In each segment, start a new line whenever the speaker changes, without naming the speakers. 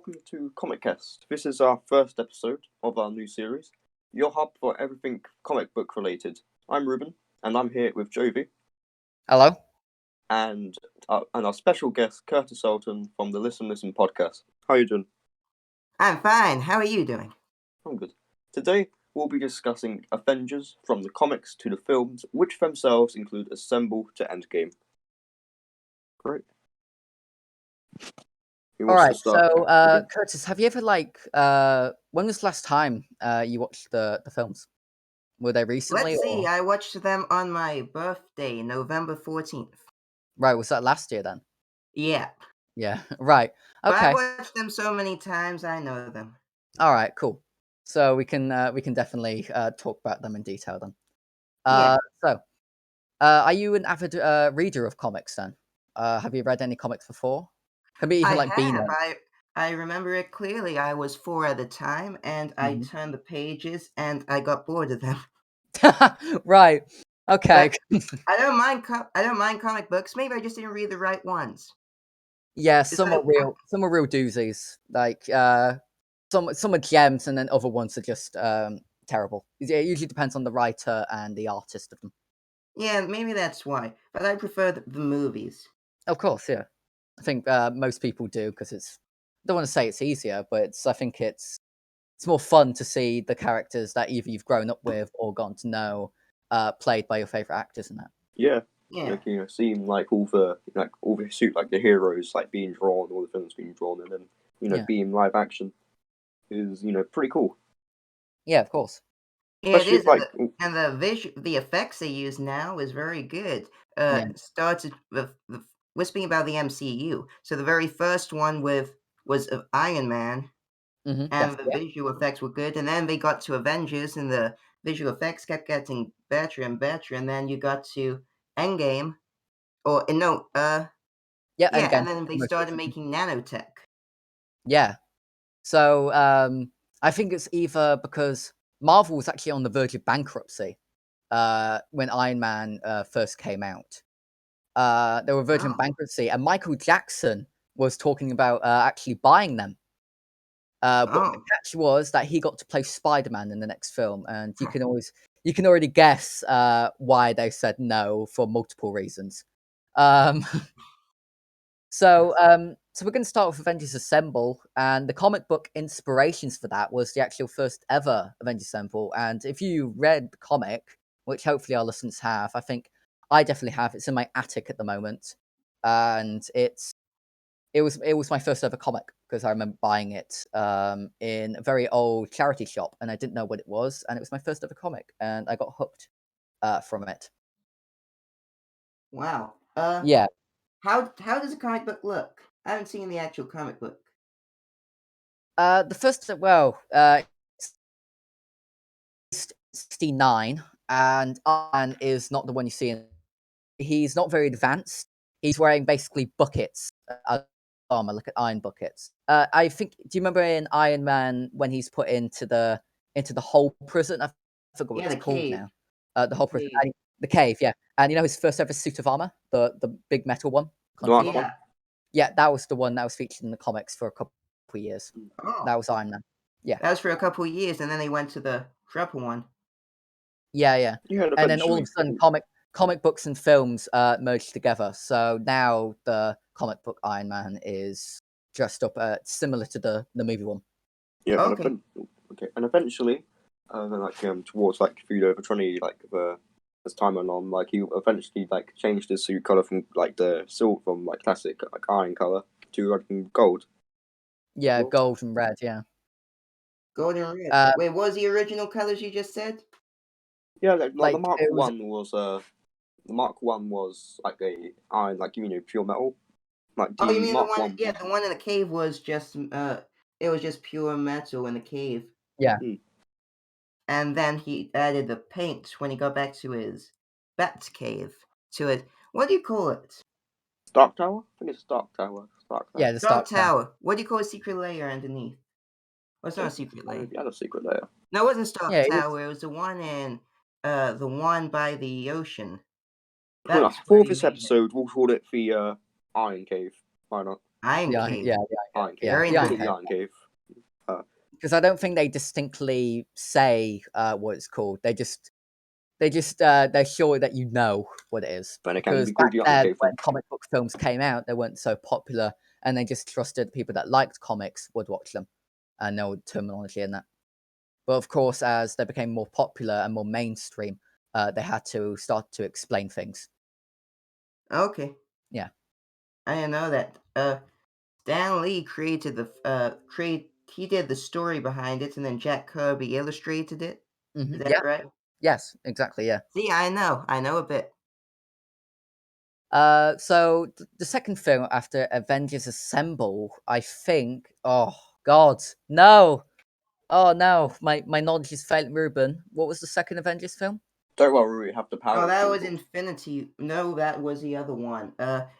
welcome to Comicast. This is our first episode of our new series, your hub for everything comic book related. I'm Ruben, and I'm here with Jovi.
Hello.
And our special guest, Curtis Elton from the Listen podcast. How are you doing?
I'm fine. How are you doing?
I'm good. Today, we'll be discussing Avengers from the comics to the films, which themselves include Assemble to Endgame. Great.
Alright, so Curtis, have you ever when was the last time you watched the films? Were they recently?
Let's see, I watched them on my birthday, November 14th.
Right, was that last year then?
Yeah.
Yeah, right. Okay.
But I watched them so many times, I know them.
Alright, cool. So we can definitely talk about them in detail then.
Yeah.
So, are you an avid reader of comics then? Have you read any comics before? Can be even
I remember it clearly. I was 4 at the time, and I turned the pages, and I got bored of them.
Right. Okay.
I don't mind comic books. Maybe I just didn't read the right ones.
Yeah, some are real doozies. Like some are gems, and then other ones are just terrible. It usually depends on the writer and the artist of them.
Yeah, maybe that's why. But I prefer the movies.
Of course, yeah. I think most people do because it's. I don't want to say it's easier, but I think it's more fun to see the characters that either you've grown up with or gotten to know played by your favorite actors in that.
Yeah. Like, seeing all the suit, like the heroes being drawn, all the films being drawn, and then being live action is pretty cool.
Yeah, of course.
Yeah, it is, and the effects they use now is very good. Started with we're speaking about the MCU, so the very first one was of Iron Man, and the visual effects were good, and then they got to Avengers, and the visual effects kept getting better and better, and then you got to Endgame,
Endgame.
And then they started making nanotech.
Yeah, so I think it's either because Marvel was actually on the verge of bankruptcy when Iron Man first came out. They were verging on bankruptcy, and Michael Jackson was talking about actually buying them. But the catch was that he got to play Spider-Man in the next film, and you can already guess why they said no for multiple reasons. So we're going to start with Avengers Assemble, and the comic book inspirations for that was the actual first ever Avengers Assemble. And if you read the comic, which hopefully our listeners have, I think I definitely have. It's in my attic at the moment, and it was my first ever comic because I remember buying it in a very old charity shop, and I didn't know what it was, and it was my first ever comic, and I got hooked from it.
Wow.
Yeah.
How does a comic book look? I haven't seen the actual comic book.
The first 69, and Iron is not the one you see in. He's not very advanced. He's wearing basically buckets armor, like iron buckets. I think. Do you remember in Iron Man when he's put into the whole prison? I forgot what it's called now. The whole prison, the cave. Yeah, and his first ever suit of armor, the big metal one. Yeah, that was the one that was featured in the comics for a couple of years. That was Iron Man. Yeah,
that was for a couple of years, and then they went to the proper one.
Yeah. And then all of a sudden, comic books and films merged together. So now the comic book Iron Man is dressed up similar to the movie one.
Yeah. Okay. And eventually, towards Food Over 20, as time went on, he eventually changed his suit color from the silver from classic iron color to gold.
Yeah, gold and red. Yeah.
Gold and red. Wait, what was the original colors you just said?
Yeah, the Mark 1 was the Mark 1 was a iron, pure metal.
You mean Mark the one? Yeah, the one in the cave was just it was just pure metal in the cave.
Yeah.
And then he added the paint when he got back to his bat cave to it. What do you call it?
Stark Tower? I think it's Stark Tower.
Yeah, the Stark
Tower. What do you call a secret layer underneath? Well, it's not a secret layer.
Yeah, a secret layer.
No, it wasn't Stark Tower. It was the one in the one by the ocean.
For this episode, we'll call it the Iron Cave. Why not?
Iron
Yeah,
Cave.
yeah,
Iron Cave.
yeah,
Very
Yeah,
nice.
the Iron Cave.
because I don't think they distinctly say what it's called. They're sure that you know what it is.
But it can
Because
be called
back
the Iron
then,
Cave.
when comic book films came out, they weren't so popular, and they just trusted people that liked comics would watch them and know the terminology and that. But of course, as they became more popular and more mainstream, they had to start to explain things.
Okay.
Yeah.
I didn't know that. Stan Lee created he did the story behind it, and then Jack Kirby illustrated it. Is that
Yeah.
right?
Yes. Exactly. Yeah.
See, I know a bit.
So the second film after Avengers Assemble, I think. Oh God, no! Oh no, my knowledge is failing. Ruben, what was the second Avengers film?
Don't worry, we have the power.
Oh,
of
that was
Google.
Infinity. No, that was the other one.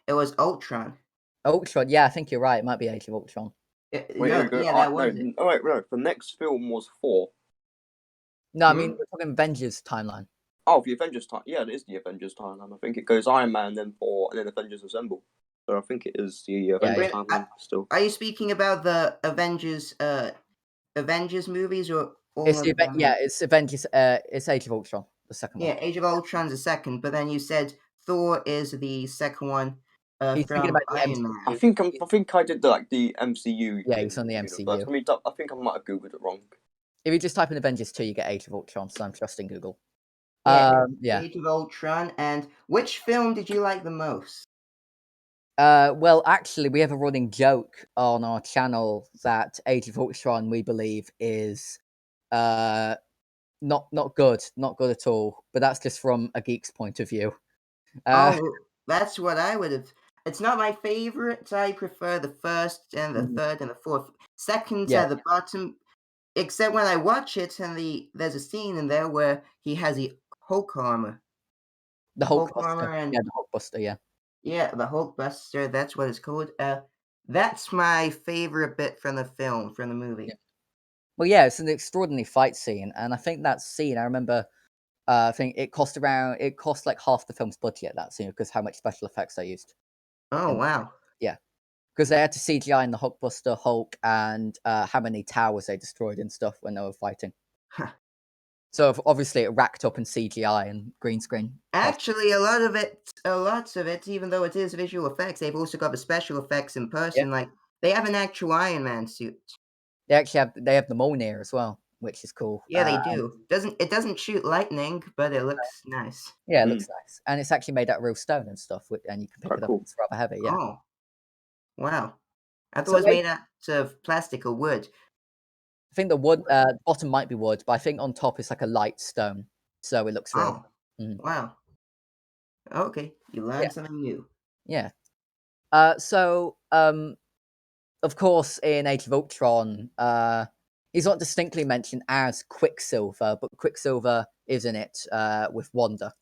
It was Ultron.
Ultron. Yeah, I think you're right. It might be Age of Ultron.
Wait, here we go.
That
No,
was it.
oh wait, no. The next film was Thor.
No, I mean we're talking Avengers timeline.
Oh, the Avengers time. Yeah, it is the Avengers timeline. I think it goes Iron Man, then Thor, and then Avengers Assemble. So I think it is the Avengers
Wait,
timeline still.
Are you speaking about the Avengers movies or all
It's
of them?
yeah, it's Avengers. It's Age of Ultron, the second one.
Yeah, Age of Ultron's the second, but then you said Thor is the second one
He's thinking
from
about the
Iron Man.
MCU.
I think I did the MCU.
Yeah, he's on the
universe.
MCU.
I mean, I think I might have googled it wrong.
If you just type in Avengers 2, you get Age of Ultron. So I'm trusting Google.
Yeah, Age of Ultron. And which film did you like the most?
Well, actually, we have a running joke on our channel that Age of Ultron, we believe, is not good, not good at all. But that's just from a geek's point of view.
Oh, that's what I would have. It's not my favorite. I prefer the first and the third and the fourth. Second's
Yeah.
at the bottom, except when I watch it and there's a scene in there where he has the Hulk armor.
The
Hulk
Hulkbuster.
armor and
Yeah, the Hulkbuster. Yeah.
yeah, the Hulkbuster. That's what it's called. That's my favorite bit from the film, from the movie.
Yeah. Well, yeah, it's an extraordinary fight scene, and I think that scene. I remember. I think it cost like half the film's budget, that scene, because how much special effects they used.
Oh wow.
Yeah, because they had to CGI in the Hulkbuster, Hulk, and how many towers they destroyed and stuff when they were fighting. So obviously it racked up in CGI and green screen.
Actually, lots of it, even though it is visual effects, they've also got the special effects in person.
Yeah.
Like they have an actual Iron Man suit.
They actually have the Mjolnir as well, which is cool.
Yeah, they do. It doesn't shoot lightning, but it looks nice.
Yeah, it looks nice, and it's actually made out of real stone and stuff, and you can pick
Quite
it up.
cool.
It's rather heavy. Yeah.
Oh, wow. I thought
So
it was made out of plastic or wood.
I think the wood, bottom might be wood, but I think on top it's like a light stone, so it looks real.
Oh, wow. Okay, you
Yeah.
learned something new.
Yeah. So of course, in Age of Ultron, he's not distinctly mentioned as Quicksilver, but Quicksilver is in it with Wanda.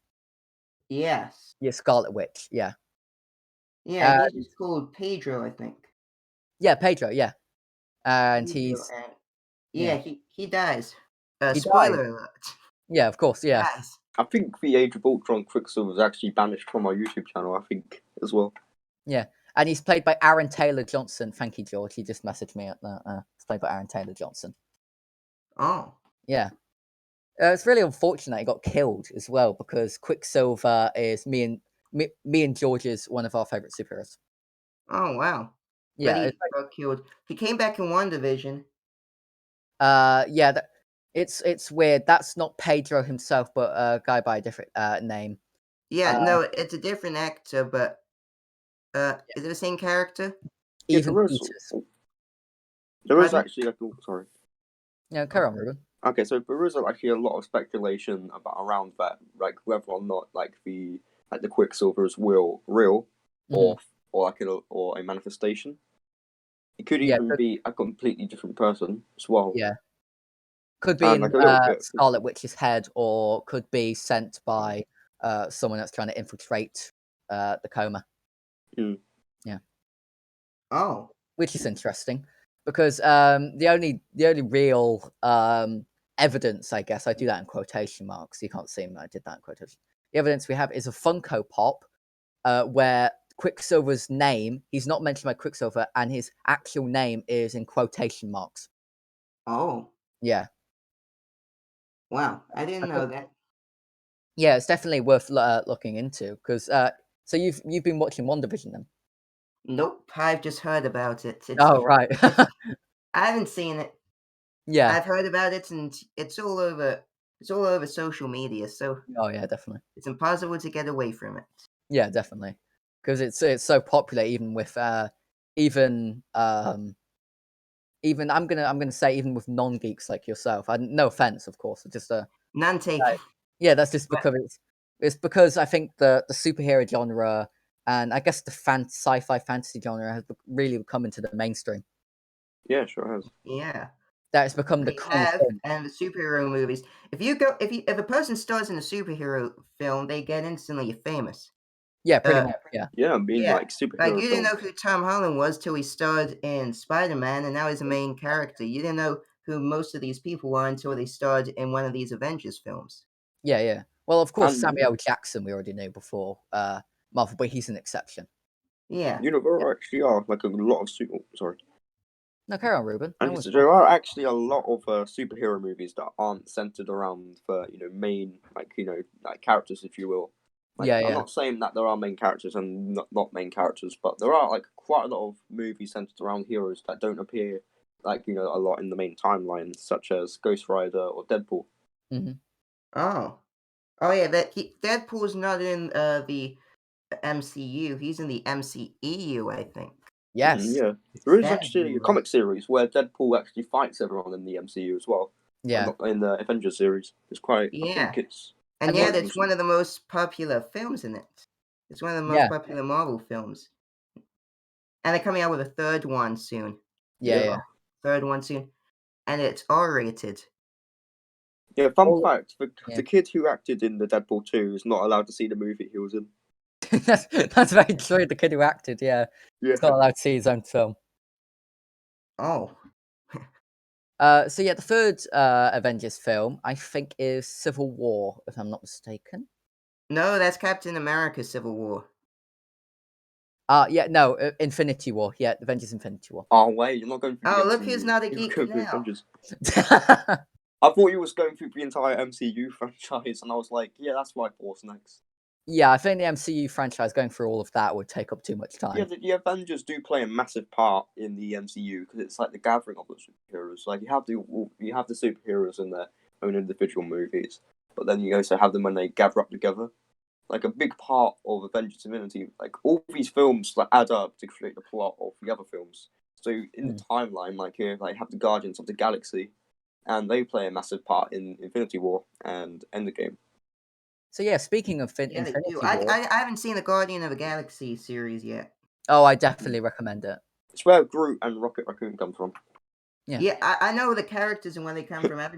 Yes.
Yeah, Scarlet Witch. Yeah.
Yeah, he's just called Pedro, I think.
Yeah, Pedro. Yeah, and
Pedro,
he's
and
yeah,
he dies.
he
Spoiler
died.
alert.
Yeah, of course.
He
Yeah,
dies.
I think the Age of Ultron Quicksilver was actually banished from our YouTube channel. I think as well.
yeah, and he's played by Aaron Taylor Johnson. Thank you, George. He just messaged me at that. He's played by Aaron Taylor Johnson.
Oh.
Yeah. It's really unfortunate he got killed as well, because Quicksilver is me and George's one of our favorite superheroes.
Oh wow. But
Yeah,
he got killed. He came back in WandaVision.
yeah, it's weird. That's not Pedro himself, but a guy by a different name.
Yeah, no, it's a different actor, but is it the same character?
Yeah,
Even Peters.
there was
Pardon?
actually sorry.
Yeah, carry on, Ruben.
Okay, so there is actually a lot of speculation around that, like whether or not like the Quicksilver is real, or or a manifestation. It could even be a completely different person as well.
Yeah, could be in
like a little bit.
Scarlet Witch's head, or could be sent by someone that's trying to infiltrate the coma.
Mm.
Yeah.
Oh.
Which is interesting, because the only real evidence, I guess, I do that in quotation marks. You can't see me. I did that in quotation. The evidence we have is a Funko Pop, where Quicksilver's name, he's not mentioned by Quicksilver, and his actual name is in quotation marks.
Oh,
Yeah.
wow. I didn't know that.
Yeah, it's definitely worth looking into because. So you've been watching WandaVision then?
Nope, I've just heard about it.
Oh right.
I haven't seen it.
Yeah.
I've heard about it, and it's all over. It's all over social media, so
Oh yeah, definitely.
it's impossible to get away from it.
Yeah, definitely. Because it's so popular, even with even even I'm gonna say even with non geeks like yourself. No offense, of course. Just
None taken.
yeah, that's just
But
because it's because I think the superhero genre and I guess the sci-fi fantasy genre has really come into the mainstream.
Yeah, sure has.
yeah,
That has become the
they
cool
have,
thing.
and the superhero movies. If a person stars in a superhero film, they get instantly famous.
Yeah, pretty
Uh,
much. Yeah.
Yeah, I mean,
yeah,
like
like
superhero
you didn't know
films.
who Tom Holland was till he starred in Spider-Man, and now he's a main character. You didn't know who most of these people were until they starred in one of these Avengers films.
Yeah, yeah. Well, of course,
And
Samuel Jackson we already knew before Marvel, but he's an exception.
Yeah,
you know, there actually are like a lot of sorry.
No, carry on, Ruben. No
And
one's
there are actually a lot of superhero movies that aren't centered around for main like characters, if you will. Like
Yeah,
I'm
yeah.
not saying that there are main characters and not main characters, but there are like quite a lot of movies centered around heroes that don't appear like a lot in the main timeline, such as Ghost Rider or Deadpool.
Hmm.
oh. Oh yeah, Deadpool's not in the MCU. He's in the MCEU, I think.
Yes.
Yeah, there is
That
actually a comic series where Deadpool actually fights everyone in the MCU as well.
Yeah.
Not in the Avengers series. It's quite. I
Yeah.
think it's.
And
Have
yeah,
you?
that's one of the most popular films in it. It's one of the most
Yeah.
popular Marvel films. And they're coming out with a third one soon.
Yeah,
Yeah.
yeah.
Third one soon. And it's R-rated.
Yeah, fun
Oh,
fact:
yeah.
the kid who acted in the Deadpool 2 is not allowed to see the movie he was in.
that's very true. The kid who acted, yeah,
Yeah,
he's not allowed to see his own film.
Oh.
So yeah, the third Avengers film I think is Civil War, if I'm not mistaken.
No, that's Captain America Civil War.
Yeah, no, Infinity War. Yeah, Avengers Infinity War.
Oh wait, you're not going through the
Oh,
MCU.
look who's not a
You're
geek
going through
now.
Avengers. I thought you was going through the entire MCU franchise, and I was like, yeah, that's my force next.
Yeah, I think the MCU franchise going through all of that would take up too much time.
Yeah, the Avengers do play a massive part in the MCU because it's like the gathering of the superheroes. Like you have the superheroes in their own individual movies, but then you also have them when they gather up together. Like a big part of Avengers Infinity, like all these films like add up to create the plot of the other films. So in the timeline, like here, they have the Guardians of the Galaxy, and they play a massive part in Infinity War and Endgame.
So yeah, speaking of
Yeah, they do.
Infinity War,
I haven't seen the Guardian of the Galaxy series yet.
oh, I definitely recommend it.
It's where Groot and Rocket Raccoon come from.
Yeah.
Yeah, I know the characters and where they come from. I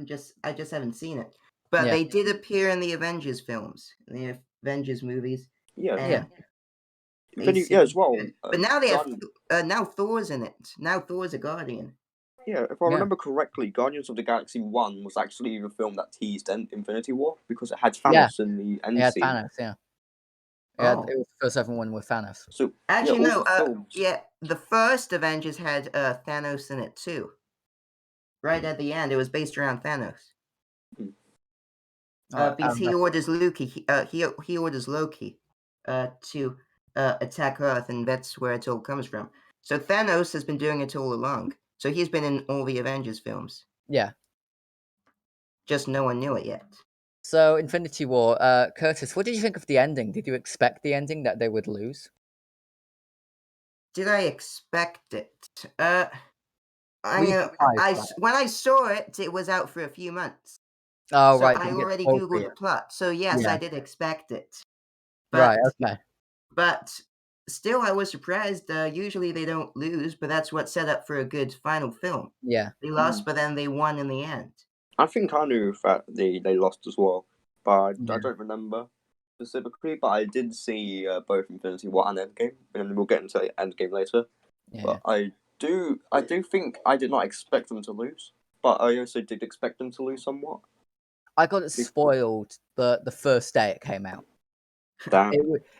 just haven't seen it. But
Yeah.
they did appear in the Avengers films, the Avengers movies.
Yeah,
Yeah.
They
Infinity, yeah,
seem
as well.
good. But now they have
Guardian,
now Thor's in it. Now Thor's a Guardian.
yeah, if I
Yeah.
remember correctly, Guardians of the Galaxy 1 was actually the film that teased Infinity War because it had
Yeah.
Thanos in the end
Yeah,
scene.
Thanos. Yeah. Yeah,
Oh.
it was the first ever one with Thanos.
So yeah,
Actually,
all
no.
the films.
Yeah, the first Avengers had Thanos in it too. Right at the end, it was based around Thanos. Because he orders Loki. He orders Loki, to attack Earth, and that's where it all comes from. So Thanos has been doing it all along. So he's been in all the Avengers films.
Yeah.
Just no one knew it yet.
So Infinity War, Curtis, what did you think of the ending? Did you expect the ending that they would lose?
Did I expect it?
Were you surprised?
When I saw it, it was out for a few months.
Oh,
So
right.
I
did you get
already
spoiled for
Googled
you?
the plot. So yes,
Yeah.
I did expect it.
Right.
But
Okay.
But still, I was surprised. Usually they don't lose, but that's what set up for a good final film.
Yeah.
They lost, but then they won in the end.
I think I knew that they lost as well, but
Yeah.
I don't remember specifically. But I did see both Infinity War and Endgame, and we'll get into Endgame later.
Yeah.
But I do think I did not expect them to lose, but I also did expect them to lose somewhat.
I got it spoiled the first day it came out.
Damn.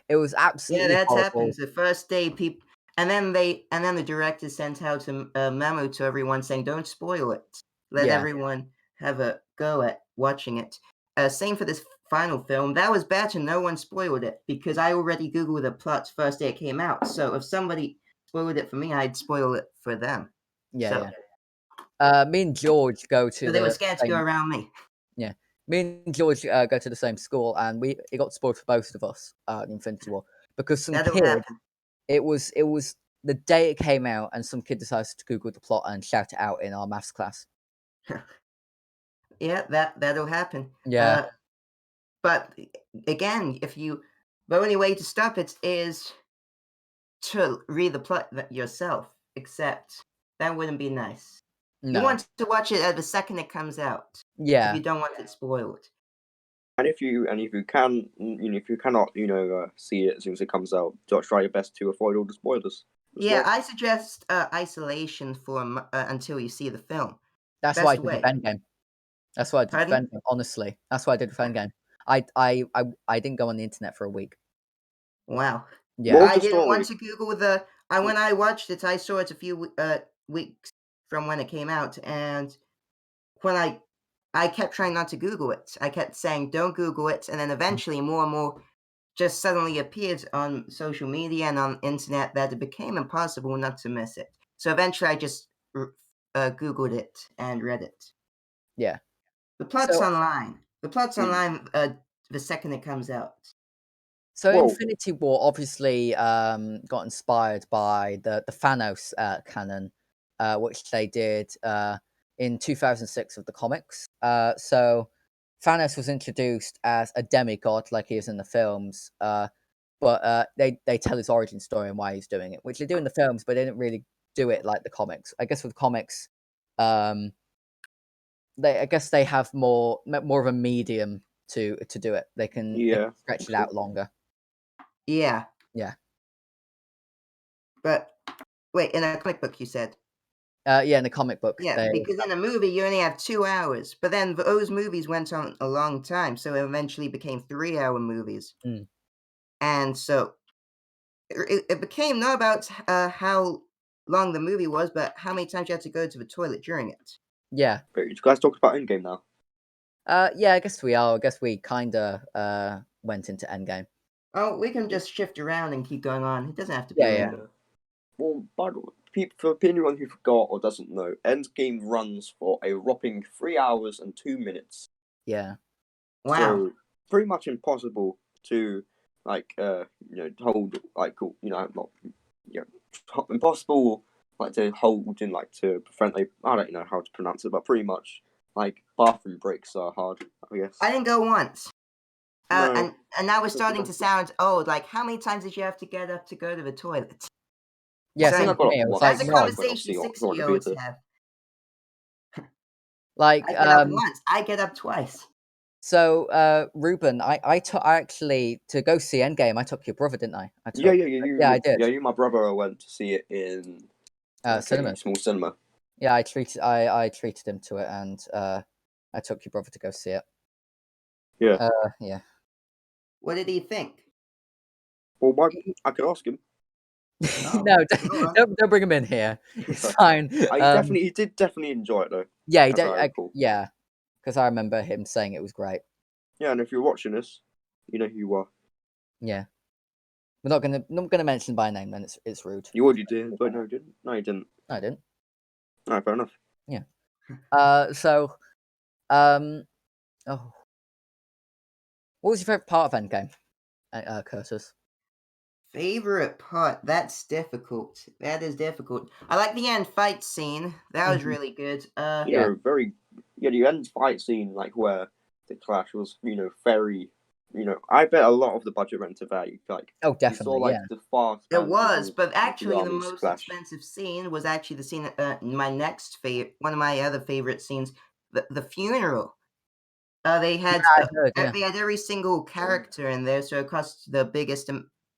It was
Yeah,
absolutely
that
horrible.
happens. The first day, people, and then the director sent out a memo to everyone saying, "Don't spoil it. Let
Yeah.
everyone have a go at watching it." Same for this final film. That was better. No one spoiled it because I already googled the plot first day it came out. So if somebody spoiled it for me, I'd spoil it for them.
Yeah,
So,
yeah. Me and George go to
so they were
the
scared to go
same.
around me.
Yeah, me and George go to the same school, and it got spoiled for both of us. In Infinity War, because some
That'll
kid.
happen.
It was the day it came out, and some kid decided to Google the plot and shout it out in our maths class.
Yeah, that'll happen.
Yeah.
But again, the only way to stop it is to read the plot yourself, except that wouldn't be nice. You
No.
want to watch it the second it comes out, if
Yeah.
you don't want it spoiled.
And if you can, if you cannot, see it as soon as it comes out, just try your best to avoid all the spoilers. as
Yeah,
well.
I suggest isolation for until you see the film.
That's why I
Best
did
way.
Endgame. That's why I did
Pardon?
Endgame. Honestly, that's why I did Endgame. I didn't go on the internet for a week.
Wow.
Yeah.
What was
I
the
didn't want
story?
to Google when I watched it, I saw it a few weeks from when it came out, and when I kept trying not to Google it. I kept saying, "Don't Google it," and then eventually more and more just suddenly appeared on social media and on internet that it became impossible not to miss it. So eventually, I just Googled it and read it.
Yeah.
The plot's
So
online. The plot's
Mm.
online the second it comes out.
So
Whoa.
Infinity War obviously got inspired by the Thanos canon, which they did in 2006 of the comics. So Thanos was introduced as a demigod, like he is in the films, but they tell his origin story and why he's doing it, which they do in the films, but they didn't really do it like the comics. I guess with comics, I guess they have more of a medium to do it. They can
Yeah.
stretch it out longer.
Yeah,
Yeah.
but wait, in a comic book, you said.
Yeah, in the comic book,
Yeah,
they
because in a movie you only have 2 hours, but then those movies went on a long time, so it eventually became 3-hour movies.
Mm.
And so it became not about how long the movie was, but how many times you had to go to the toilet during it.
Yeah.
Wait, you guys talked about Endgame now.
Yeah, I guess we are. I guess we kinda went into Endgame.
Oh, we can just shift around and keep going on. It doesn't have to be
Yeah, yeah.
linear.
Well, by the way, for anyone who forgot or doesn't know, Endgame runs for a whopping 3 hours and 2 minutes.
Yeah.
Wow.
So pretty much impossible to hold not impossible to hold and to prevent I don't know how to pronounce it, but pretty much bathroom breaks are hard, I guess.
I didn't go once.
No.
And now we're starting to sound old. Like, how many times did you have to get up to go to the toilet?
Yeah,
I think
same
I
for
got
me.
up
It was
once.
like
That's a
none.
conversation
Saw it in the
60-year-olds
theatre.
have.
Like,
I get up once. I get up twice.
so, Ruben, I actually, to go see Endgame, I took your brother, didn't I? I
Yeah,
took,
you.
I did.
Yeah, you and my brother went to see it in a
Cinema.
small cinema.
Yeah, I treated him to it, and I took your brother to go see it.
Yeah.
Yeah.
What did he think?
Well, I could ask him.
Oh,
No,
go on.
don't bring him in here. It's fine.
He did definitely enjoy it though.
Yeah, he
as
did.
I recall.
Yeah, because I remember him saying it was great.
Yeah, and if you're watching this, you know who you are.
Yeah, we're not gonna mention by name. Then it's rude.
You already did, but no, you didn't. No, you didn't.
No, I didn't.
No, fair enough.
Yeah. So, oh, what was your favorite part of Endgame, Curtis?
Favorite part? That's difficult. That is difficult. I like the end fight scene. That was really good.
Yeah.
The end fight scene, where the clash was, very, I bet a lot of the budget went to that.
Oh,
you
definitely.
saw
Yeah.
the fast.
It was, but
the
actually the
armies
most
clash.
expensive scene was actually the scene my next favorite, one of my other favorite scenes, the funeral. They had
I heard, yeah.
they had every single character in there, so it cost the biggest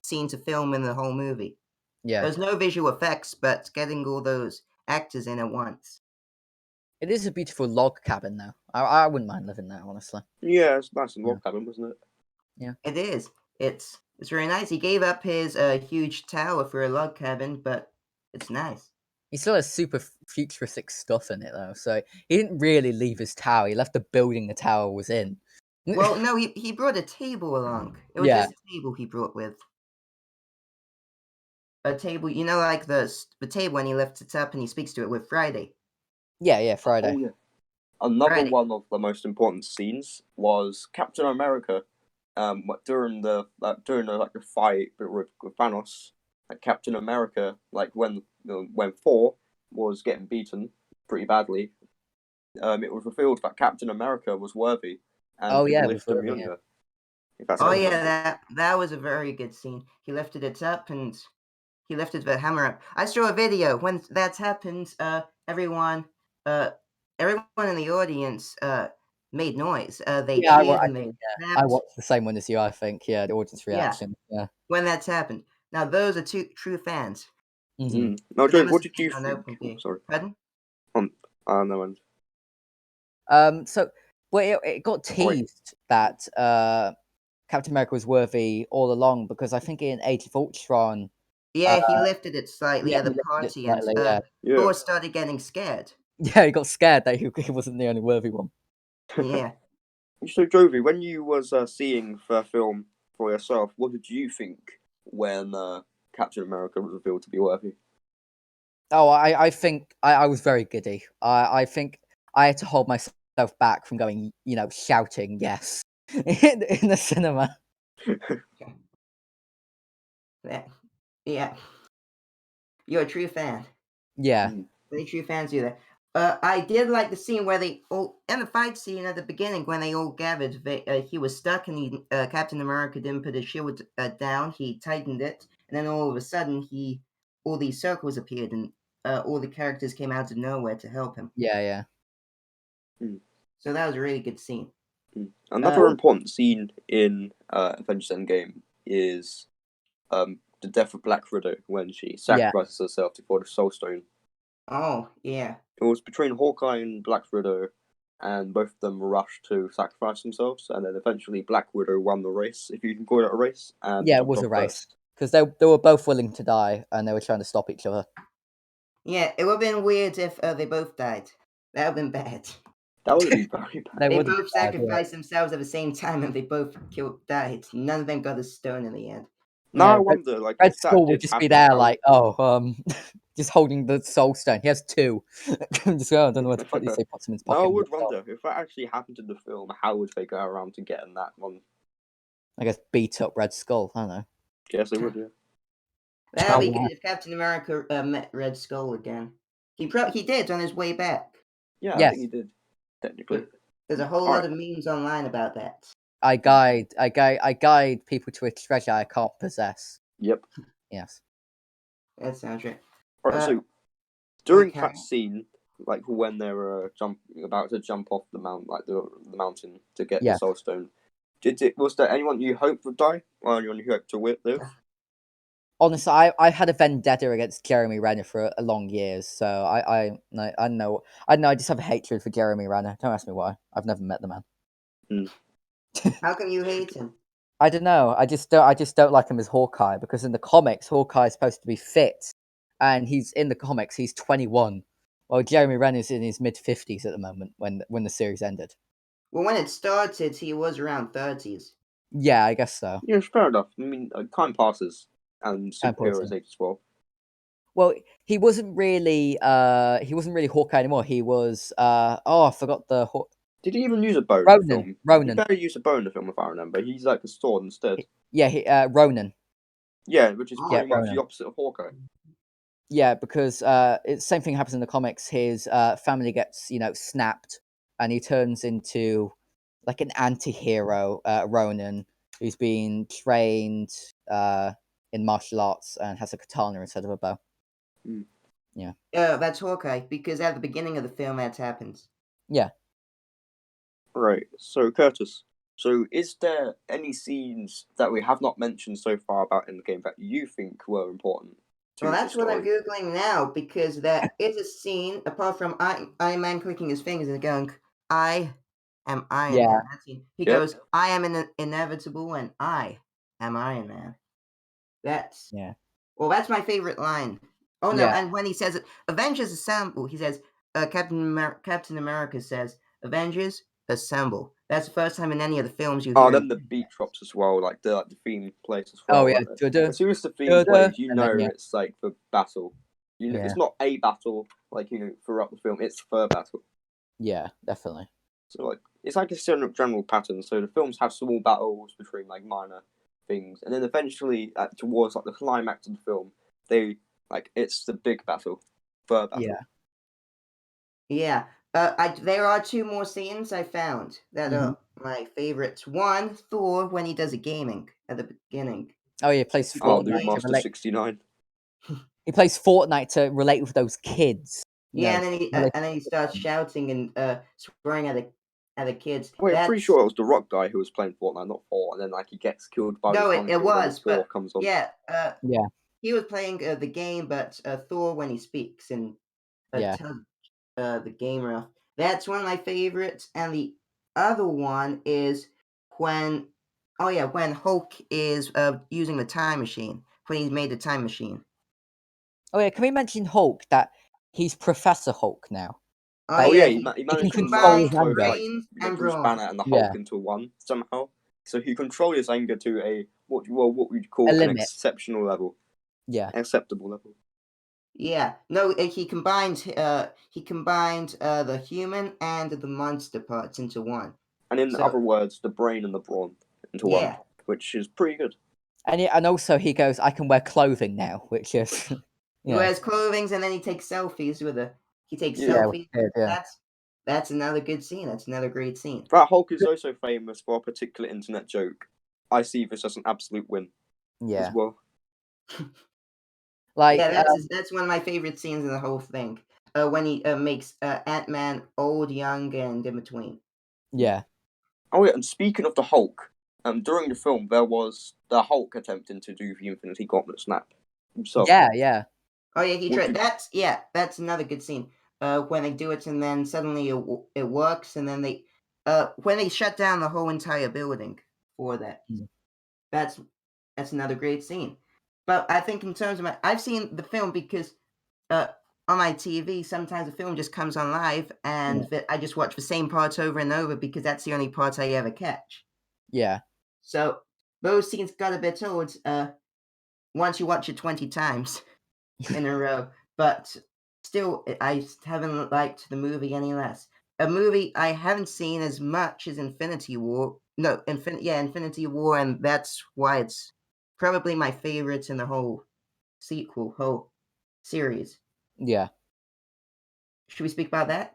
scene to film in the whole movie.
Yeah.
There's no visual effects, but getting all those actors in at once.
It is a beautiful log cabin, though. I wouldn't mind living there, honestly.
Yeah, it's nice and log cabin, wasn't it?
Yeah.
It is. It's very nice. He gave up his huge tower for a log cabin, but it's nice.
He still has super futuristic stuff in it though, so he didn't really leave his tower. He left the building the tower was in.
Well, no, he brought a table along. It was
Yeah.
just a table he brought with. A table, like the table when he lifts it up and he speaks to it with Friday.
Yeah, Friday.
Oh yeah. Another
Friday.
one of the most important scenes was Captain America. During the fight with Thanos, like Captain America, like when Thor was getting beaten pretty badly, it was revealed that Captain America was worthy and could lift him younger.
Oh yeah, that was a very good scene. He lifted it up and he lifted the hammer up. I saw a video when that's happened. Everyone in the audience made noise. They cheered and they clapped.
I watched the same one as you. I think, the audience reaction. Yeah.
When that's happened. Now those are two true fans.
Mm-hmm.
No, Joe, what did you think? Sorry.
Pardon?
No.
So, well, it got teased that Captain America was worthy all along because I think in Age of Ultron.
Yeah, he lifted it slightly at the party,
slightly,
and Thor started getting scared.
Yeah, he got scared that he wasn't the only worthy one.
Yeah.
So, Jovi, when you was seeing the film for yourself, what did you think when Captain America was revealed to be worthy?
Oh, I think I was very giddy. I think I had to hold myself back from going, shouting yes in the cinema.
Yeah. You're a true fan.
Yeah.
Really true fans do that. I did like the scene where they all, and the fight scene at the beginning when they all gathered. He was stuck and Captain America didn't put his shield down. He tightened it, and then all of a sudden all these circles appeared and all the characters came out of nowhere to help him.
Yeah.
So that was a really good scene.
Another important scene in Avengers Endgame is the death of Black Widow when she sacrifices herself to for the Soul Stone.
Oh, yeah.
It was between Hawkeye and Black Widow, and both of them rushed to sacrifice themselves, and then eventually Black Widow won the race, if you can call it a race. And
it was a race. Because they were both willing to die, and they were trying to stop each other.
Yeah, it would have been weird if they both died. That would have been bad.
That would have been very bad.
They both sacrificed themselves at the same time, and they both died. None of them got a stone in the end.
Now I wonder, like,
Red Skull would just be there, like, just holding the Soul Stone. He has two. Just I don't know where to put these. They put them in his pocket.
I would wonder if that actually happened in the film. How would they go around to getting that one?
I guess beat up Red Skull. I don't know.
Yes, they would. Yeah.
That'd be good if Captain America met Red Skull again. He did on his way back.
Yeah, I think he did. Technically,
there's a whole lot of memes online about that.
I guide people to a treasure I can't possess.
Yep.
Yes.
That sounds right.
Alright, so during that scene, like when they were about to jump off the mount, like the mountain to get the Soul Stone, was there anyone you hoped would die, or anyone you hoped to live?
Honestly, I had a vendetta against Jeremy Renner for a long years, so I know. I just have a hatred for Jeremy Renner. Don't ask me why. I've never met the man.
How come you hate him?
I don't know. I just don't like him as Hawkeye, because in the comics, Hawkeye is supposed to be fit, and he's in the comics. He's 21, while Jeremy Renner's in his mid-50s at the moment when the series ended.
Well, when it started, he was around 30s.
Yeah, I guess so.
Yeah, fair enough. I mean, time passes, and superheroes age as well.
Well, he wasn't really Hawkeye anymore. He was I forgot the.
Did he even use a bow in the film?
Ronan.
He barely used a bow in the film, if I remember. He's like a sword instead.
Yeah, Ronan.
Yeah, which is pretty much the opposite of Hawkeye.
Yeah, because same thing happens in the comics. His family gets snapped, and he turns into like an anti-hero, Ronan, who's been trained in martial arts and has a katana instead of a bow. Yeah.
That's Hawkeye, because at the beginning of the film that happens.
Yeah.
Right. So, Curtis, is there any scenes that we have not mentioned so far about in the game that you think were important?
Well, that's what I'm Googling now, because there is a scene, apart from Iron Man clicking his fingers and going, I am Iron Man. That scene. He goes, I am inevitable and I I'm Iron Man. That's
Yeah.
Well, that's my favorite line. Oh no,
Yeah.
and when he says it, Avengers Assemble, he says, Captain America says, Avengers Assemble. That's the first time in any of the films you
Oh,
hear him.
then the beat drops as well, like the theme plays as
Oh
well.
yeah.
Like,
Duh-duh,
as soon as the theme
duh-duh,
plays, you
and
know
then, yeah.
it's like for battle. You know,
Yeah.
it's not a battle like throughout the film. It's for battle.
Yeah, definitely.
So like it's like a general pattern. So the films have small battles between like minor things, and then eventually towards like the climax of the film, it's the big battle, for battle.
Yeah.
Yeah. There are two more scenes I found that
Mhm.
are my favorites. One, Thor when he does a gaming at the beginning.
Oh yeah, he plays
He
Oh,
plays
the
Fortnite to
games.
Master
relate.
69.
He plays Fortnite to relate with those kids. You
Yeah,
know,
and then he starts shouting and swearing at the kids.
Wait, I'm pretty
That's
sure it was the Rock guy who was playing Fortnite, not Thor, and then like he gets killed by the
No,
thunder,
it
and then
was,
Thor
but
comes on.
yeah,
Yeah.
he was playing the game, but Thor when he speaks and
Yeah.
tells the gamer. That's one of my favorites, and the other one is when, oh yeah, when Hulk is using the time machine, when he's made the time machine.
Oh yeah, can we mention Hulk that he's Professor Hulk now?
Oh
Like,
Oh yeah,
yeah,
he
he can
managed to
control
merge
his
combines
both
anger.
like
brains
the
and
Bruce
brawn.
Banner and the
Yeah.
Hulk into one somehow. So he controls his anger to a what we'd call
A
an
limit.
exceptional level,
Yeah.
acceptable level.
Yeah, no, he combines the human and the monster parts into one.
And in
So
other words, the brain and the brawn into one,
yeah,
which is pretty good.
And also he goes, I can wear clothing now, which is
he
yeah.
wears clothing and then he takes selfies with a. He takes
Yeah.
Yeah,
selfies.
yeah.
That's another good scene. That's another great scene.
That Hulk is also famous for a particular internet joke. I see this as an absolute win
Yeah.
as well.
Like
Yeah, that's one of my favorite scenes in the whole thing. When he makes Ant-Man old, young, and in between.
yeah.
Oh yeah, and speaking of the Hulk, during the film there was the Hulk attempting to do the Infinity Gauntlet snap himself.
Yeah.
Oh yeah, he
Would
tried.
you-
That's another good scene. When they do it and then suddenly it works, and then when they shut down the whole entire building for that.
Mm.
That's another great scene. But I think in terms of I've seen the film because on my TV sometimes the film just comes on live and I just watch the same parts over and over because that's the only parts I ever catch.
Yeah.
So those scenes got a bit old once you watch it 20 times in a row. But still, I haven't liked the movie any less. A movie I haven't seen as much as Infinity War. No, Infinity War, and that's why it's probably my favorite in the whole whole series.
Yeah.
Should we speak about that?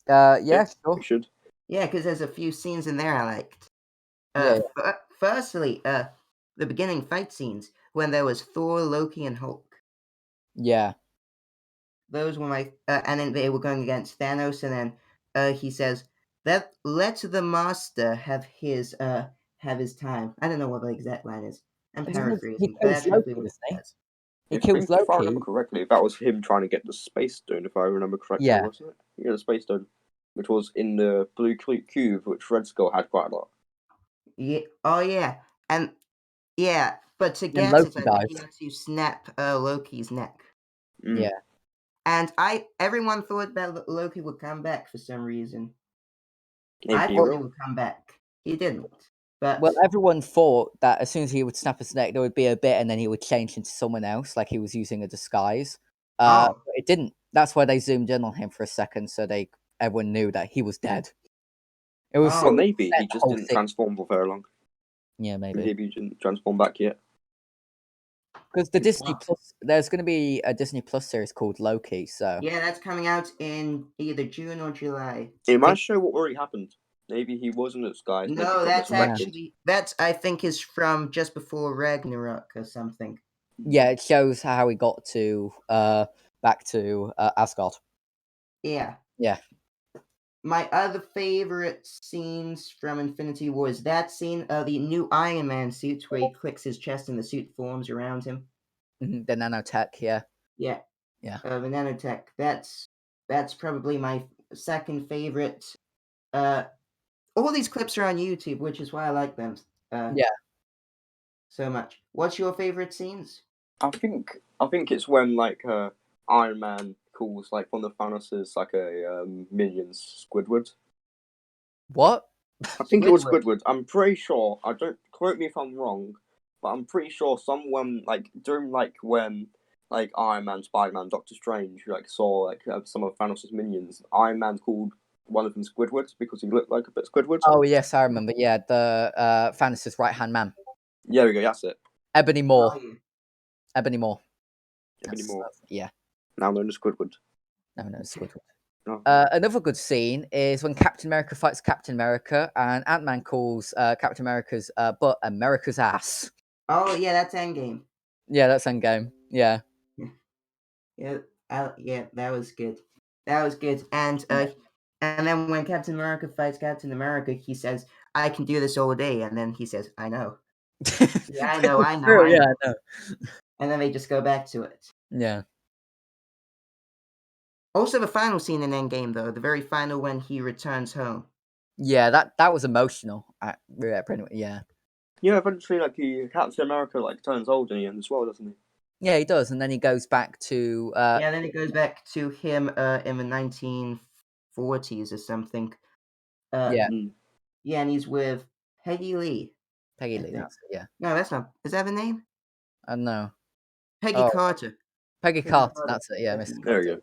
Yeah, sure.
We should.
Yeah, because there's a few scenes in there I liked.
Yeah.
Firstly, the beginning fight scenes when there was Thor, Loki, and Hulk.
Yeah.
Those were my, and then they were going against Thanos, and then he says that let the master have his time. I don't know what the exact line is. I'm
And he
paraphrasing, but
kills
that's roughly
Loki,
what
doesn't
he
he?
says.
He
I
kills
think if I remember
Loki.
correctly, that was him trying to get the space stone. If I remember correctly,
Yeah.
wasn't it? Yeah, the space stone, which was in the blue cube, which Red Skull had quite a lot.
Yeah. Oh yeah. And yeah, but to
And
get it,
Loki
I think he
dies.
had to snap Loki's neck.
Mm.
Yeah.
And everyone thought that Loki would come back for some reason.
Maybe
I
he
thought he
will.
would come back. He didn't. But
Well, everyone thought that as soon as he would snap his neck, there would be a bit, and then he would change into someone else, like he was using a disguise. But it didn't. That's why they zoomed in on him for a second, so everyone knew that he was dead. It was
Oh.
Well,
sort of
maybe
set
he
the
just
whole
didn't
thing.
transform for very long.
Yeah, maybe.
Maybe he didn't transform back yet.
Because the
It's
Disney
possible.
Plus, there's going to be a Disney Plus series called Loki. So
Yeah, that's coming out in either June or July.
It might show what already happened. Maybe he wasn't a disguise. Maybe
No,
he got
that's
resurrected.
that's I think is from just before Ragnarok or something.
yeah, it shows how he got to back to Asgard.
Yeah.
Yeah.
My other favorite scenes from Infinity War is that scene of the new Iron Man suit where he clicks his chest and the suit forms around him.
The nanotech. Yeah.
Yeah.
Yeah.
The nanotech. That's probably my second favorite. All these clips are on YouTube, which is why I like them.
Yeah.
So much. What's your favorite scenes?
I think it's when like Iron Man calls like one of the Thanos's like a minions Squidward.
What?
I think it was
Squidward.
Squidward. I'm pretty sure. I don't quote me if I'm wrong, but I'm pretty sure someone like during like when like Iron Man, Spider Man, Doctor Strange like saw like some of Thanos' minions. Iron Man called one of them Squidward because he looked like a bit Squidward.
Oh yes, I remember. Yeah, the Thanos' right-hand man,
Yeah, we go. That's it.
Ebony Maw.
Oh, yeah.
Ebony Maw.
Any more?
Yeah.
Now known as Squidward.
No, Squidward.
Oh.
Another good scene is when Captain America fights Captain America, and Ant-Man calls Captain America's butt America's ass.
Oh, yeah, that's Endgame.
Yeah, that's Endgame. Yeah.
Yeah, yeah, that was good. That was good. And then when Captain America fights Captain America, he says, "I can do this all day," and then he says, "I know." Yeah, I know, I know,
True,
I
yeah,
know.
I know.
And then they just go back to it.
Yeah.
Also, the final scene in Endgame, though, the very final when he returns home.
Yeah, that was emotional. Yeah, pretty much, yeah.
Yeah, eventually like Captain America like turns old in the end as well, doesn't he?
Yeah, he does, and then he goes back to
Yeah, then it goes back to him in the 1940s or something.
yeah,
Yeah, and he's with Peggy Lee.
Peggy
I
Lee.
think.
That's it, yeah.
No, that's not. Is that the name?
I don't know.
Peggy Carter.
Peggy Carter. That's it. Yeah,
Peggy
Mr.
There
Carter.
you go.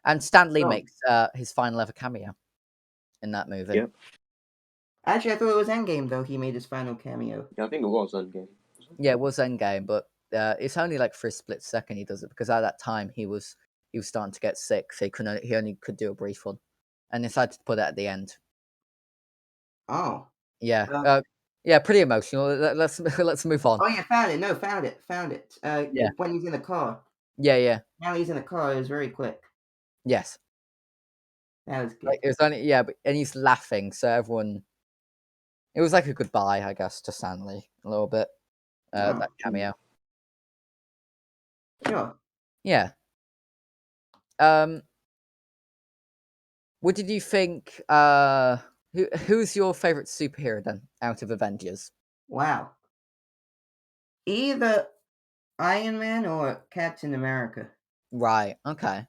And Stan Lee
So-
makes his final ever cameo in that movie.
Yeah.
Actually, I thought it was Endgame, though. He made his final cameo.
Yeah, I think it was Endgame.
Yeah, it was Endgame, but it's only like for a split second he does it because at that time he was starting to get sick, so he only could do a brief one, and decided to put it at the end.
Oh.
Yeah,
Uh,
yeah, pretty emotional. Let's let's move on.
Oh, yeah, found it. No, found it. Found it.
Yeah.
When he's in the car.
Yeah.
Now he's in the car. It was very quick.
Yes.
That was good.
Like, it was only and he's laughing, so everyone. It was like a goodbye, I guess, to Stanley a little bit. That cameo.
Sure.
Yeah. What did you think? Who's your favorite superhero then out of Avengers?
Wow. Either Iron Man or Captain America.
Right. Okay.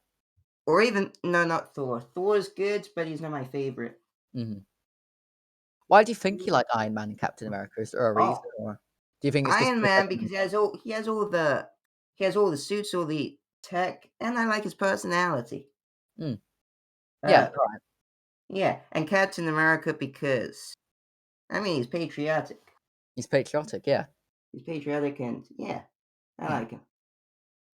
Or even, no, not Thor. Thor's good, but he's not my favorite.
Hmm. Why do you think you like Iron Man and Captain America? Is there a reason, or do you think it's just
Iron Man because he has all the suits, all the tech, and I like his personality.
Yeah.
Uh,
Right.
yeah, and Captain America because I mean he's patriotic.
He's patriotic. Yeah.
He's patriotic, and yeah, I
Yeah.
like him.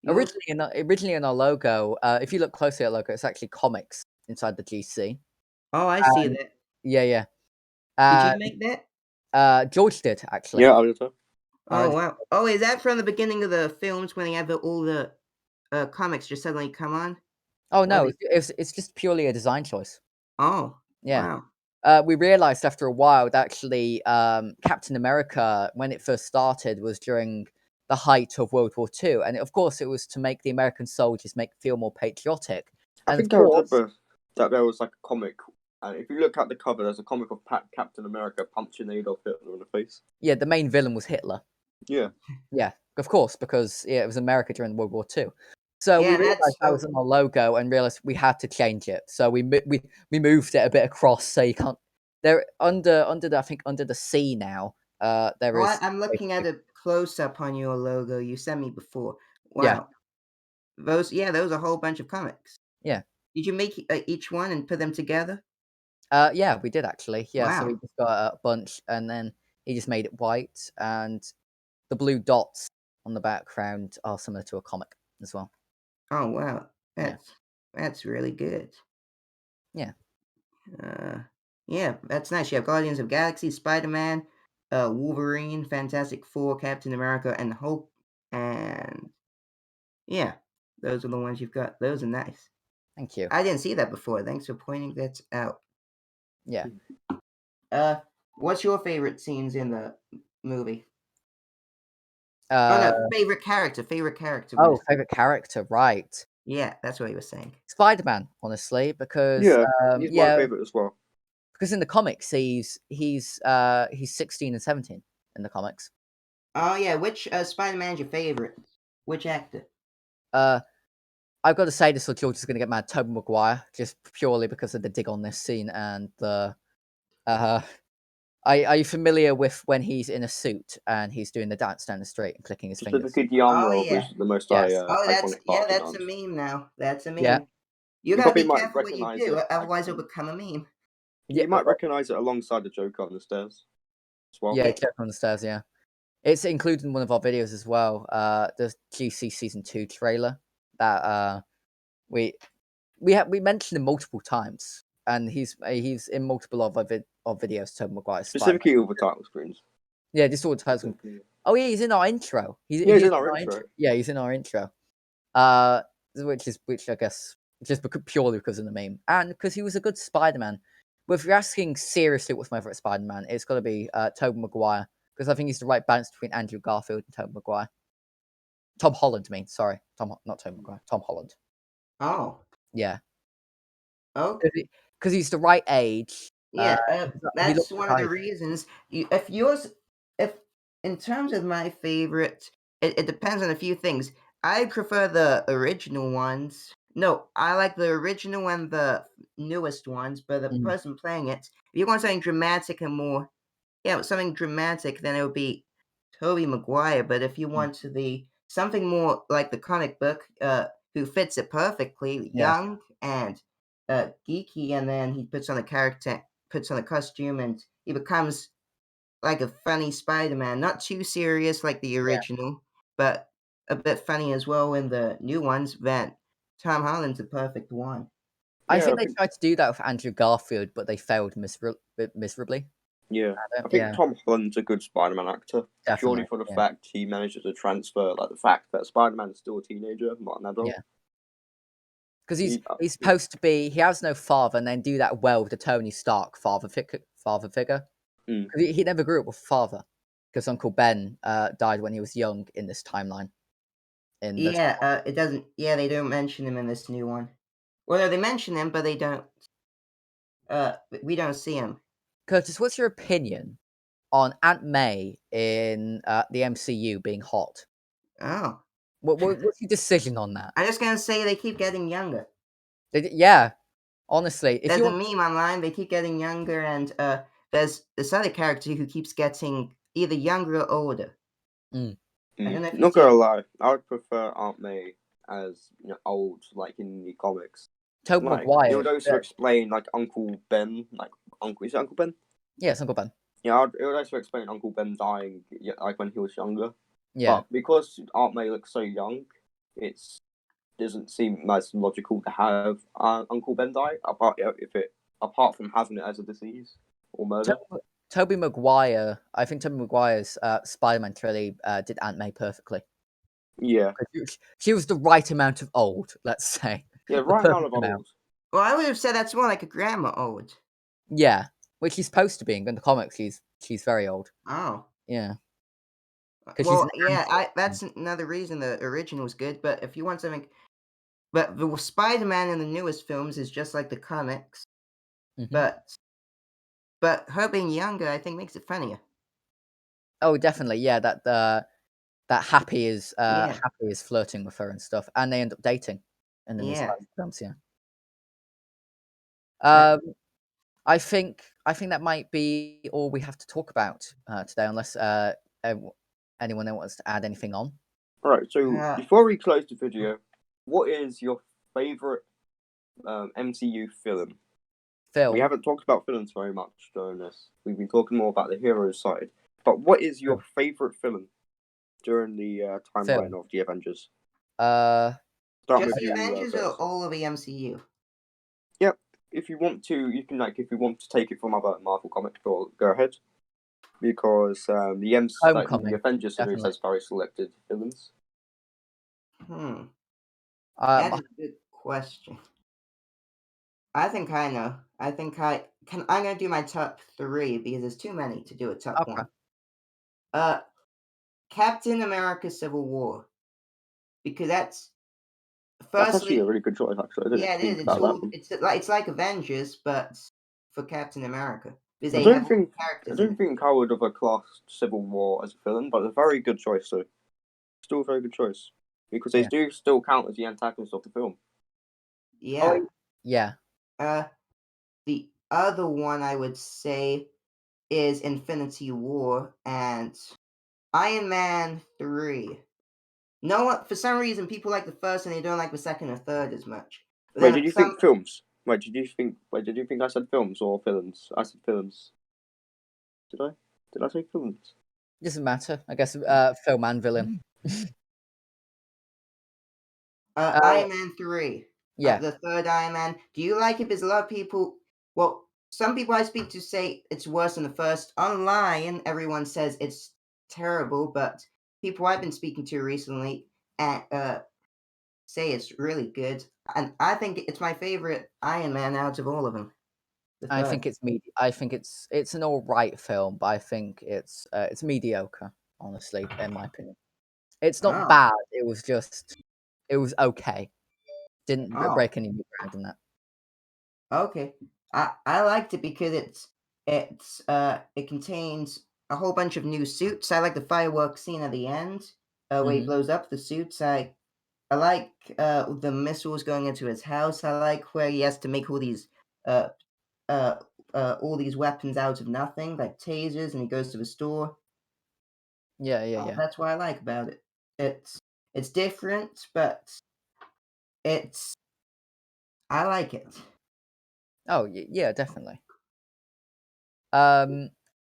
Yours?
Originally in our logo, if you look closely at the logo, it's actually comics inside the GC.
Oh, I see
Um,
that.
Yeah.
Did you make that?
George did actually.
Yeah, I would have.
Oh wow. Oh, is that from the beginning of the films when they have all the comics just suddenly come on?
Oh no, it's just purely a design choice.
Oh,
Yeah.
wow.
We realized after a while that actually Captain America, when it first started, was during the height of World War II, and of course it was to make the American soldiers feel more patriotic.
I
And
think I
of course,
remember that there was like a comic, and if you look at the cover, there's a comic of Captain America punching Adolf Hitler in the face.
yeah, the main villain was Hitler.
Yeah.
Yeah, of course, because it was America during World War II. So
Yeah,
we
and
realized
that's
that was on our logo and realized we had to change it. So we moved it a bit across so you can't. There under the C now. There
Oh,
is
I'm looking at a close up on your logo you sent me before.
Yeah.
Wow. Those are a whole bunch of comics.
Yeah.
Did you make each one and put them together?
Yeah, we did actually. Yeah, so we
Wow.
just got a bunch, and then he just made it white, and the blue dots on the background are similar to a comic as well.
Oh wow.
Yeah.
That's really good.
Yeah.
Yeah, that's nice. You have Guardians of the Galaxy, Spider-Man, Wolverine, Fantastic Four, Captain America, and Hulk. And yeah, those are the ones you've got. Those are nice.
Thank you.
I didn't see that before. Thanks for pointing that out.
Yeah.
What's your favorite scenes in the movie?
Uh,
Oh no, favorite character. Favorite character.
oh, favorite character, right?
Yeah, that's what he was saying.
Spider-Man, honestly, because
Yeah, he's my favorite as well.
because in the comics he's 16 and 17. in the comics.
Oh yeah, which Spider-Man's your favorite? Which actor?
I've got to say this, or George is going to get mad. Tobey Maguire, just purely because of the dig on this scene and the. Are you familiar with when he's in a suit and he's doing the dance down the street and clicking his fingers?
Specifically, the armor
Oh yeah.
was the most
Yes.
Oh,
iconic part of the
that's a
dance.
meme now. That's a meme.
Yeah.
You
You
gotta
probably
be
might
careful what you
recognize
do,
it,
otherwise
like,
it'll become a meme.
Yeah,
You might recognize it alongside the Joker on the stairs as well.
yeah, Joker on the stairs. Yeah, it's included in one of our videos as well. The GC season 2 trailer that we mentioned him multiple times, and he's in multiple of our videos. Tobey Maguire,
Specifically all the title screens.
Yeah, just all the titles. Oh yeah, he's in our intro. He's
in our intro.
Yeah, he's in our intro. Which I guess just purely because of the meme and because he was a good Spider-Man. But if you're asking seriously what's my favorite Spider-Man, it's got to be Tobey Maguire, because I think he's the right balance between Andrew Garfield and Tobey Maguire. Tom Holland, I mean, sorry, not Tobey Maguire, Tom Holland.
Oh.
Yeah.
Oh.
Because he's the right age.
Yeah,
he
that's
looks
one of the reasons. If in terms of my favorite, it depends on a few things. I prefer the original ones. No, I like the original and the newest ones, but the person playing it, if you want something dramatic and more, something dramatic, then it would be Tobey Maguire. But if you want to be something more like the comic book, who fits it perfectly,
Yeah.
young and geeky, and then he puts on a character, puts on a costume, and he becomes like a funny Spider-Man. Not too serious like the original, but a bit funny as well in the new ones. Then Tom Holland's the perfect one.
I think they tried to do that with Andrew Garfield, but they failed miserably.
Yeah, I think Tom Holland's a good Spider-Man actor, purely for the fact he manages to transfer like the fact that Spider-Man's still a teenager, not an adult.
Yeah. Because he's supposed to be, he has no father, and then do that well with the Tony Stark father figure. He never grew up with a father, because Uncle Ben died when he was young in this timeline.
It doesn't. Yeah, they don't mention him in this new one. Well, no, they mention him, but they don't. We don't see him.
Curtis, what's your opinion on Aunt May in the MCU being hot?
Oh.
What's your decision on that?
I'm just gonna say they keep getting younger.
Yeah, honestly,
there's a meme online. They keep getting younger, and there's this other character who keeps getting either younger or older. I don't know if
not gonna lie, I would prefer Aunt May as old, like in the comics.
Tobey Maguire.
It would also explain like Uncle Ben, is it Uncle Ben?
Yeah, it's Uncle Ben.
Yeah, it would also explain Uncle Ben dying, like when he was younger.
Yeah.
But because Aunt May looks so young, it doesn't seem nice and logical to have Uncle Ben die, apart from having it as a disease or murder.
Tobey Maguire, I think Tobey Maguire's Spider-Man trilogy did Aunt May perfectly.
Yeah.
She was the right amount of old, let's say.
Yeah, right amount of old.
Well, I would have said that's more like a grandma old.
Yeah, which she's supposed to be. In the comics, she's very old.
Oh.
Yeah.
Well, that's another reason the original was good, but if you want something... But the Spider-Man in the newest films is just like the comics, but her being younger, I think, makes it funnier.
Oh, definitely, yeah. That Happy is flirting with her and stuff, and they end up dating in the new Spider-Man films. Yeah. I think that might be all we have to talk about today, unless anyone else wants to add anything on.
All right. So before we close the video, what is your favorite MCU film? We haven't talked about films very much during this. We've been talking more about the hero side. But what is your favorite film during the timeline of the Avengers?
Just the Avengers or all of the MCU?
Yep. If you want to, you can if you want to take it from other Marvel comics, go ahead. Because the Avengers series has very selected villains.
That's a good question. I think I know. I think I'm gonna do my top 3 because there's too many to do a top 1. Captain America: Civil War, because that's
actually a really good choice. Actually,
it is. It's like Avengers, but for Captain America. because
I
they
don't
have all
think
the
I
characters in
don't
it.
think I would have classed Civil War as a villain, but a very good choice though. Still a very good choice because they
Yeah.
do still count as the antagonists of the film.
Yeah.
Yeah.
The other one I would say is Infinity War and Iron Man 3. No one, for some reason, people like the first and they don't like the second or third as much. But
Wait,
then
did you
some,
think films? Wait, did you think I said films or villains? I said films. Did I? Did I say films?
Doesn't matter. I guess film and villain.
Iron Man 3,
Yeah.
the third Iron Man. Do you like it? Because a lot of people, well, some people I speak to say it's worse than the first. Online, everyone says it's terrible, but people I've been speaking to recently say it's really good. And I think it's my favorite Iron Man out of all of them. The
I
third.
think it's I think it's an all right film, but I think it's mediocre. Honestly, in my opinion, it's not
Oh,
bad. It was okay. Didn't
oh,
break any new ground in that.
okay. I liked it because it contains a whole bunch of new suits. I like the fireworks scene at the end, where he
Hmm.
blows up the suits. I like the missiles going into his house. I like where he has to make uh uh all these weapons out of nothing, like tasers, and he goes to the store.
Yeah, yeah,
Oh,
yeah.
that's what I like about it. It's different, but it's I like it.
Oh, yeah, definitely. Um,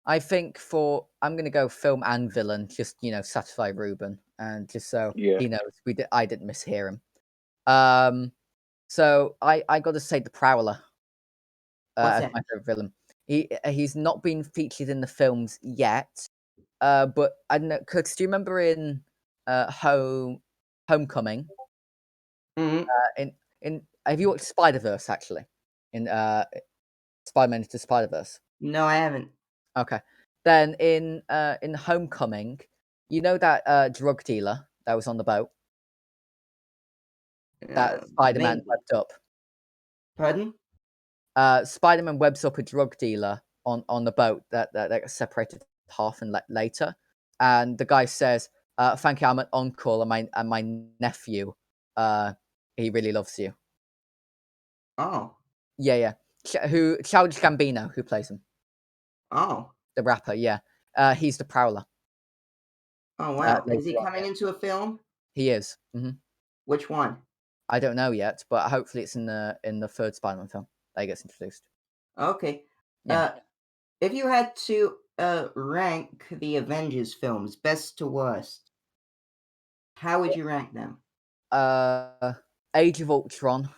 I think I'm gonna go film and villain, just satisfy Ruben, and just so
Yeah.
he knows I didn't mishear him. Um, so I got to say the Prowler
What's
as
that?
my favorite villain. He's not been featured in the films yet, but I don't know. Curtis, do you remember in Homecoming?
Hmm.
In have you watched Spider Verse actually? In Spider-Man into Spider Verse.
No, I haven't.
Okay. Then in Homecoming, you know that drug dealer that was on the boat that Spider-Man
Maybe.
webbed up.
Pardon?
Spider-Man webs up a drug dealer on the boat that got separated half and later, and the guy says, "Thank you, I'm an uncle, and my nephew, he really loves you."
Oh,
Yeah, yeah. Who Childish Gambino, who plays him,
oh,
the rapper. Yeah, he's the Prowler.
oh! Wow.
Later
Is he
on,
coming
yeah,
into a film?
he is.
Which one?
I don't know yet, but hopefully it's in the third Spider-Man film that he gets introduced.
Okay.
Yeah.
Uh, if you had to rank the Avengers films, best to worst, how would you rank them?
Uh, Age of Ultron,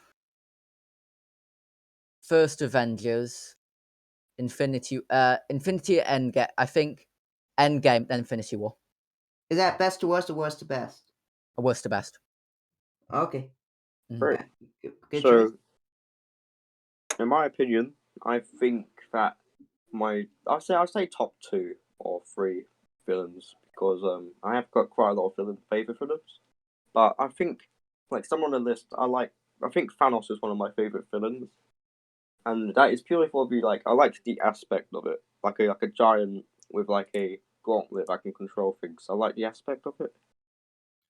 First Avengers, Infinity Endgame. I think Endgame, then Infinity War.
Is that best to worst or worst to best?
Worst to best.
Okay.
Mhm.
Great.
Good choice.
So, in my opinion, I think that I'll say top 2 or 3 villains because I have got quite a lot of villain favorite villains, but I think like some on the list I think Thanos is one of my favorite villains, and that is purely for the I like the aspect of it, like a giant with like a gauntlet that can control things. I like the aspect of it,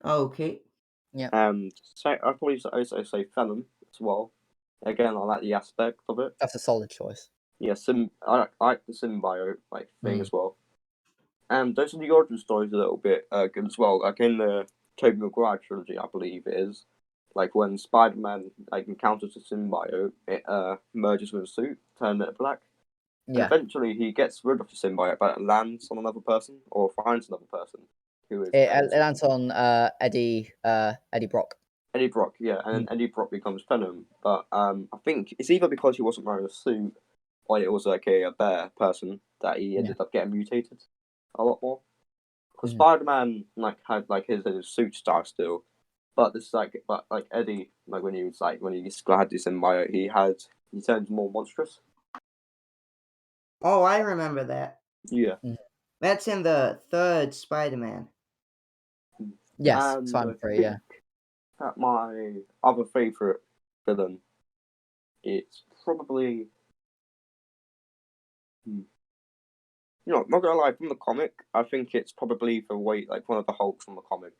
Okay.
Yeah,
and I probably also say Venom as well. Again, I like the aspect of it.
that's a solid choice.
Yeah, I like the symbiote thing
Mm.
as well. And those are the origin stories a little bit good as well. Like in the Tobey Maguire trilogy, I believe it is. Like when Spider-Man encounters a symbiote, it merges with a suit, turning it black, and
Yeah,
eventually he gets rid of the symbiote, but it lands on another person or finds another person who is
it lands on Eddie Brock.
Eddie Brock. Yeah, and then Eddie Brock becomes Venom. But I think it's either because he wasn't wearing a suit or it was like a bear person that he
Yeah.
ended up getting mutated a lot more. Because
Mhm.
Spider-Man had his suit star still, but Eddie when he was when he had this symbiote, he turned more monstrous.
Oh, I remember that.
Yeah,
Mhm.
That's in the third Spider-Man.
Yes,
and I
Spider-Man 3.
think
Yeah.
that my other favorite villain is probably You know, not gonna lie, from the comic, I think it's probably the way like one of the Hulks from the comic.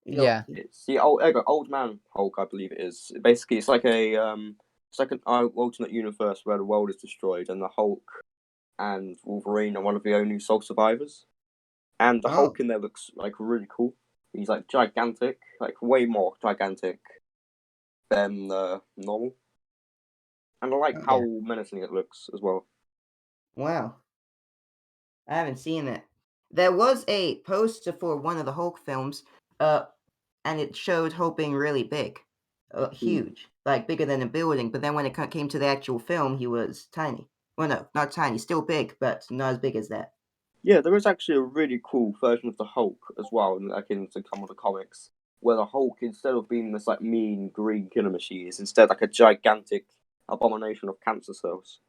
Yeah.
It's the old man Hulk, I believe it is. Basically, it's like an alternate universe where the world is destroyed, and the Hulk and Wolverine are one of the only sole survivors. And the
Oh,
Hulk in there looks like really cool. He's like gigantic, like way more gigantic than normal. And I like
oh,
how menacing it looks as well.
wow. I haven't seen it. There was a poster for one of the Hulk films, and it showed Hulk being really big, huge, like bigger than a building. But then when it came to the actual film, he was tiny. Well, no, not tiny, still big, but not as big as that.
Yeah, there is actually a really cool version of the Hulk as well, like in some of the comics, where the Hulk, instead of being this like mean green killer machine, is instead like a gigantic abomination of cancer cells,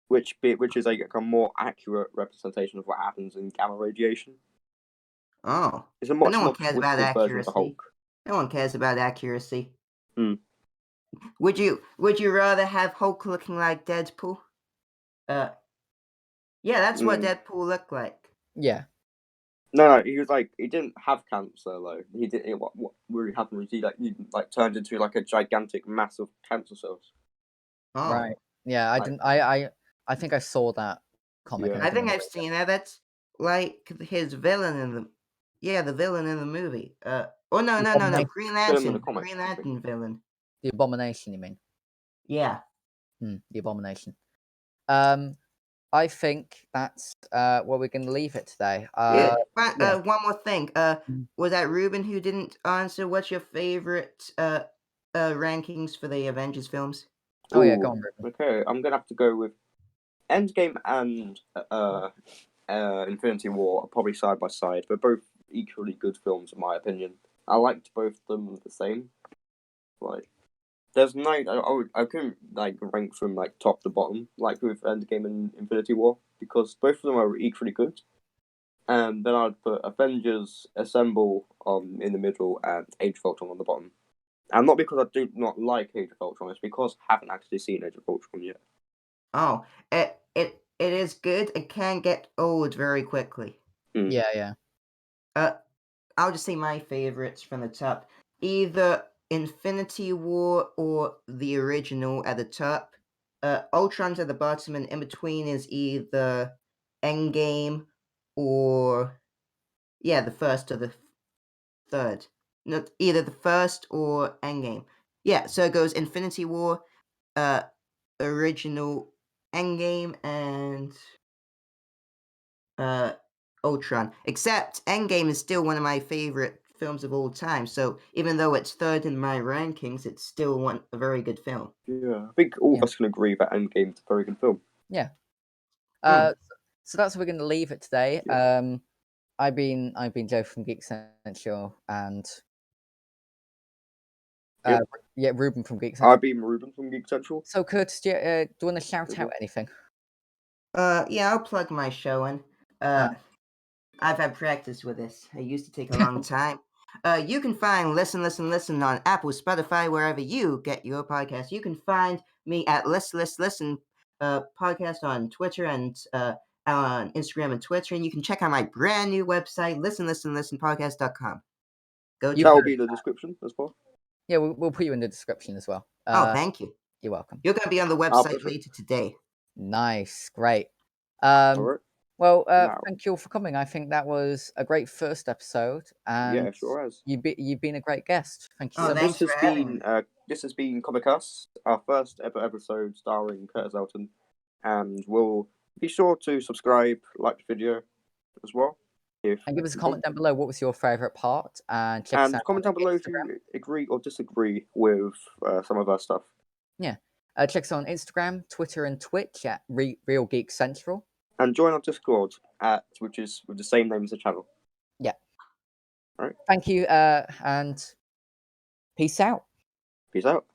which is like a more accurate representation of what happens in gamma radiation.
Oh,
It's a
but
much
no one
more
cares about
twisted version of the
accuracy.
Hulk.
No one cares about accuracy.
Hmm.
Would you rather have Hulk looking like Deadpool? Uh, yeah, that's what Deadpool looked like.
Yeah.
No, he didn't have cancer though. He did. What really happened was he turned into like a gigantic mass of cancer cells.
Oh,
Right. Yeah. I
Like,
didn't. I think I saw that comic, and I
yeah.
I
didn't
think
want
I've
to read it.
seen that. That's like his villain in the, yeah, the villain in the movie. Oh no,
The
no, no, no,
abomination.
Kill him in the comic.
Green
I think.
Lantern villain.
The abomination. You mean?
Yeah.
The abomination. I think that's where we're going to leave it today.
Good. But
Yeah.
one more thing.
Mm.
Was that Ruben who didn't answer? What's your favorite rankings for the Avengers films?
Oh yeah, go
Ooh,
on, Ruben.
okay. I'm gonna have to go with Endgame and Infinity War are probably side by side. They're both equally good films in my opinion. I liked both of them the same. Like, there's no, I couldn't like rank from like top to bottom like with Endgame and Infinity War because both of them are equally good. And then I'd put Avengers Assemble in the middle and Age of Ultron on the bottom. And not because I do not like Age of Ultron, it's because I haven't actually seen Age of Ultron yet.
Oh, it is good. It can get old very quickly.
Yeah, yeah.
I'll just say my favorites from the top. Either Infinity War or the original at the top. Ultron's at the bottom, and in between is either Endgame or, yeah, the first or the third. Not either the first or Endgame. Yeah, so it goes Infinity War, uh, original, Endgame, and Ultron. Except Endgame is still one of my favorite films of all time. So even though it's third in my rankings, it's still a very good film.
Yeah, I think all
Yeah.
of us can agree that Endgame's a very good film.
Yeah.
Hmm.
So that's where we're going to leave it today.
Yeah.
I've been Joe from Geek Central, and
Yep.
yeah, Ruben from Geek Central.
I've been Ruben from Geek Central.
So Curtis, do you want to shout out anything?
Yeah, I'll plug my show in. I've had practice with this. It used to take a long time. You can find Listen on Apple, Spotify, wherever you get your podcast. You can find me at Listen podcast on Twitter and on Instagram and Twitter. And you can check out my brand new website, listenpodcast.com. Go
You
That will
check
be
it
in the
out.
description as well.
Yeah, we'll put you in the description as well.
Oh, thank you.
You're welcome.
You're going to be on the website
Perfect.
later today.
Nice, great.
Alright.
Well,
Now.
thank you all for coming. I think that was a great first episode, and
Yeah, sure has.
you've been a great guest. Thank you
Oh,
so
thanks
much.
for having me.
This has been Comicast, our first ever episode starring Curtis Elton, and we'll be sure to subscribe, like the video as well.
And give us a comment down below. What was your favorite part? And check us
And
out
comment
on
down below if
Instagram.
you agree or disagree with some of our stuff.
Yeah, check us out on Instagram, Twitter, and Twitch at Real Geek Central.
And join our Discord which is with the same name as the channel.
Yeah.
All right.
Thank you, and peace out.
Peace out.